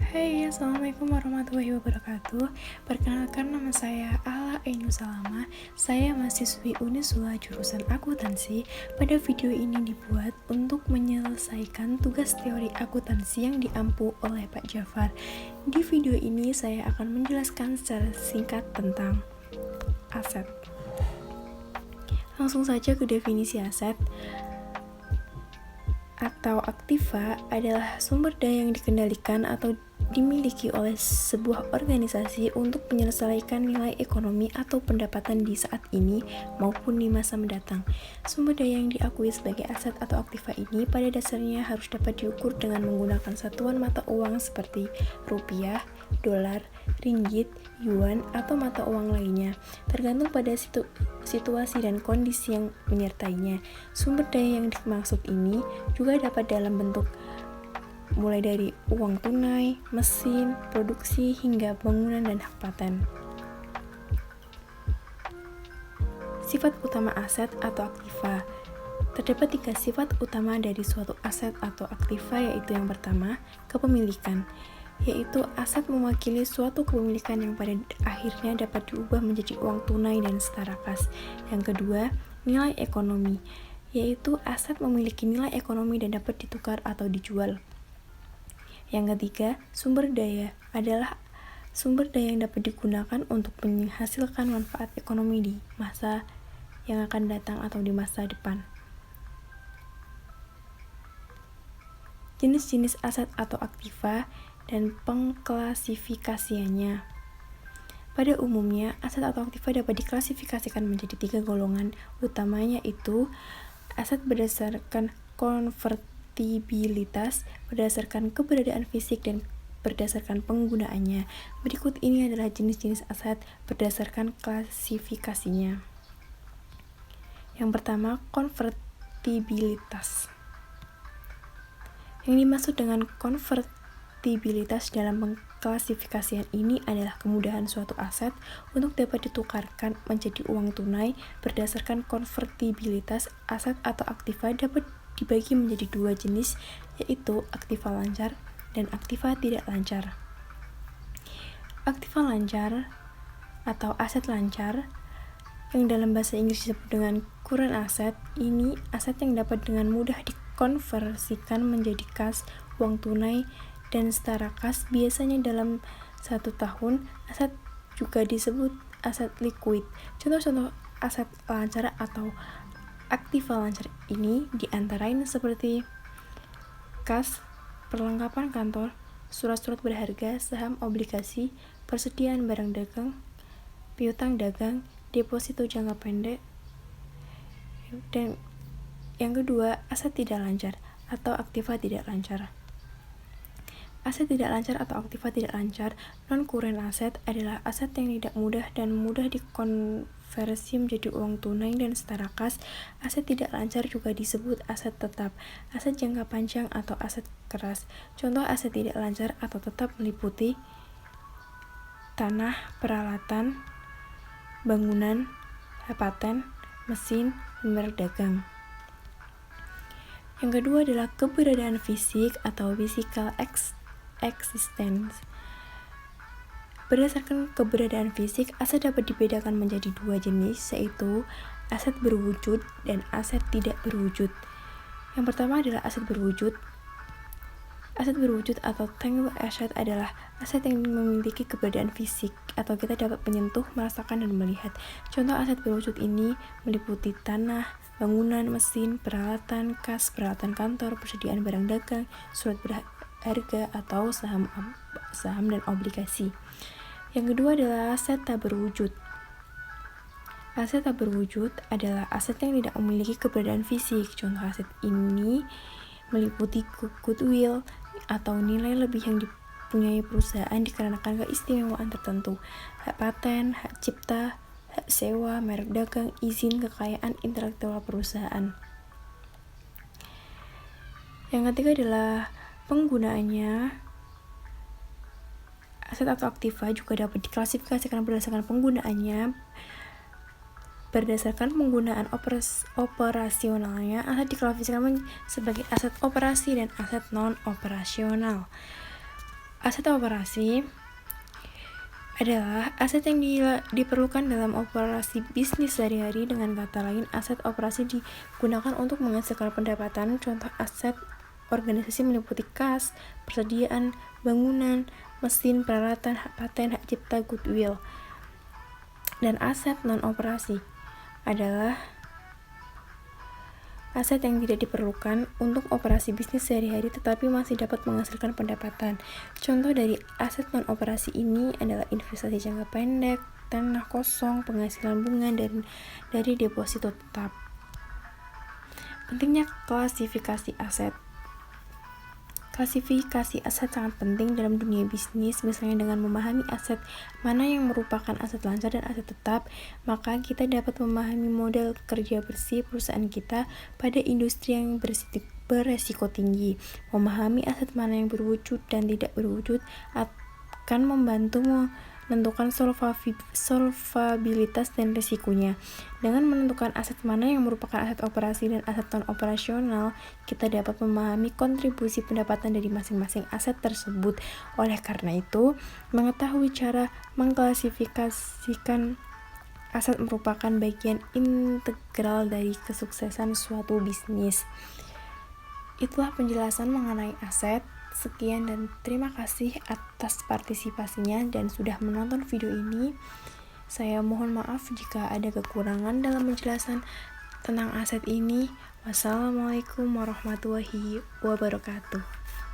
Hai, Assalamualaikum warahmatullahi wabarakatuh. Perkenalkan, nama saya Ala Ainu Salama. Saya mahasiswi Unisula jurusan akuntansi. Pada video ini dibuat untuk menyelesaikan tugas teori akuntansi yang diampu oleh Pak Jafar. Di video ini saya akan menjelaskan secara singkat tentang aset. Langsung saja ke definisi aset. Atau aktiva adalah sumber daya yang dikendalikan atau dimiliki oleh sebuah organisasi untuk menyelesaikan nilai ekonomi atau pendapatan di saat ini maupun di masa mendatang. Sumber daya yang diakui sebagai aset atau aktiva ini pada dasarnya harus dapat diukur dengan menggunakan satuan mata uang seperti rupiah, dolar, ringgit, yuan, atau mata uang lainnya, tergantung pada situasi dan kondisi yang menyertainya. Sumber daya yang dimaksud ini juga dapat dalam bentuk mulai dari uang tunai, mesin, produksi, hingga bangunan dan hak paten. Sifat utama aset atau aktiva. Terdapat 3 sifat utama dari suatu aset atau aktiva, yaitu yang pertama, kepemilikan, yaitu aset mewakili suatu kepemilikan yang pada akhirnya dapat diubah menjadi uang tunai dan setara kas. Yang kedua, nilai ekonomi, yaitu aset memiliki nilai ekonomi dan dapat ditukar atau dijual. Yang ketiga, sumber daya adalah sumber daya yang dapat digunakan untuk menghasilkan manfaat ekonomi di masa yang akan datang atau di masa depan. Jenis-jenis aset atau aktiva dan pengklasifikasiannya. Pada umumnya, aset atau aktiva dapat diklasifikasikan menjadi 3 golongan utamanya, yaitu aset berdasarkan konvertibilitas, berdasarkan keberadaan fisik, dan berdasarkan penggunaannya. Berikut ini adalah jenis-jenis aset berdasarkan klasifikasinya. Yang pertama, konvertibilitas. Yang dimaksud dengan konvertibilitas dalam pengklasifikasian ini adalah kemudahan suatu aset untuk dapat ditukarkan menjadi uang tunai. Berdasarkan konvertibilitas, aset atau aktiva dapat dibagi menjadi 2 jenis, yaitu aktiva lancar dan aktiva tidak lancar. Aktiva lancar atau aset lancar, yang dalam bahasa Inggris disebut dengan current asset, ini aset yang dapat dengan mudah dikonversikan menjadi kas, uang tunai, dan setara kas, biasanya dalam 1 tahun. Aset juga disebut aset liquid. Contoh-contoh aset lancar atau aktiva lancar ini diantarain seperti kas, perlengkapan kantor, surat-surat berharga, saham, obligasi, persediaan barang dagang, piutang dagang, deposito jangka pendek. Dan yang kedua, aset tidak lancar atau aktiva tidak lancar. Aset tidak lancar atau aktiva tidak lancar, non-current asset, adalah aset yang tidak mudah dikonversi menjadi uang tunai dan setara kas. Aset tidak lancar juga disebut aset tetap, aset jangka panjang, atau aset keras. Contoh aset tidak lancar atau tetap meliputi tanah, peralatan, bangunan, paten, mesin, dan merek dagang. Yang kedua adalah keberadaan fisik atau physical existence. Berdasarkan keberadaan fisik, aset dapat dibedakan menjadi 2 jenis, yaitu aset berwujud dan aset tidak berwujud. Yang pertama adalah aset berwujud. Aset berwujud atau tangible asset adalah aset yang memiliki keberadaan fisik atau kita dapat menyentuh, merasakan, dan melihat. Contoh aset berwujud ini meliputi tanah, bangunan, mesin, peralatan, kas, peralatan kantor, persediaan barang dagang, surat berharga, atau saham dan obligasi. Yang kedua adalah aset tak berwujud. Aset tak berwujud adalah aset yang tidak memiliki keberadaan fisik. Contoh aset ini meliputi goodwill atau nilai lebih yang dipunyai perusahaan dikarenakan keistimewaan tertentu, hak paten, hak cipta, hak sewa, merek dagang, izin, kekayaan intelektual perusahaan. Yang ketiga adalah penggunaannya. Aset atau aktiva juga dapat diklasifikasikan berdasarkan penggunaannya. Berdasarkan penggunaan operasionalnya, aset diklasifikasikan sebagai aset operasi dan aset non-operasional. Aset operasi adalah aset yang diperlukan dalam operasi bisnis sehari-hari. Dengan kata lain, aset operasi digunakan untuk menghasilkan pendapatan. Contoh aset organisasi meliputi kas, persediaan, bangunan, mesin, peralatan, hak paten, hak cipta, goodwill. Dan aset non-operasi adalah aset yang tidak diperlukan untuk operasi bisnis sehari-hari tetapi masih dapat menghasilkan pendapatan. Contoh dari aset non-operasi ini adalah investasi jangka pendek, tanah kosong, penghasilan bunga, dan dari deposito tetap. Pentingnya klasifikasi aset. Klasifikasi aset sangat penting dalam dunia bisnis. Misalnya dengan memahami aset mana yang merupakan aset lancar dan aset tetap, maka kita dapat memahami modal kerja bersih perusahaan kita pada industri yang beresiko tinggi. Memahami aset mana yang berwujud dan tidak berwujud akan membantu menentukan solvabilitas dan risikonya. Dengan menentukan aset mana yang merupakan aset operasi dan aset non-operasional, kita dapat memahami kontribusi pendapatan dari masing-masing aset tersebut. Oleh karena itu, mengetahui cara mengklasifikasikan aset merupakan bagian integral dari kesuksesan suatu bisnis. Itulah penjelasan mengenai aset. Sekian dan terima kasih atas partisipasinya dan sudah menonton video ini. Saya mohon maaf jika ada kekurangan dalam penjelasan tentang aset ini. Wassalamualaikum warahmatullahi wabarakatuh.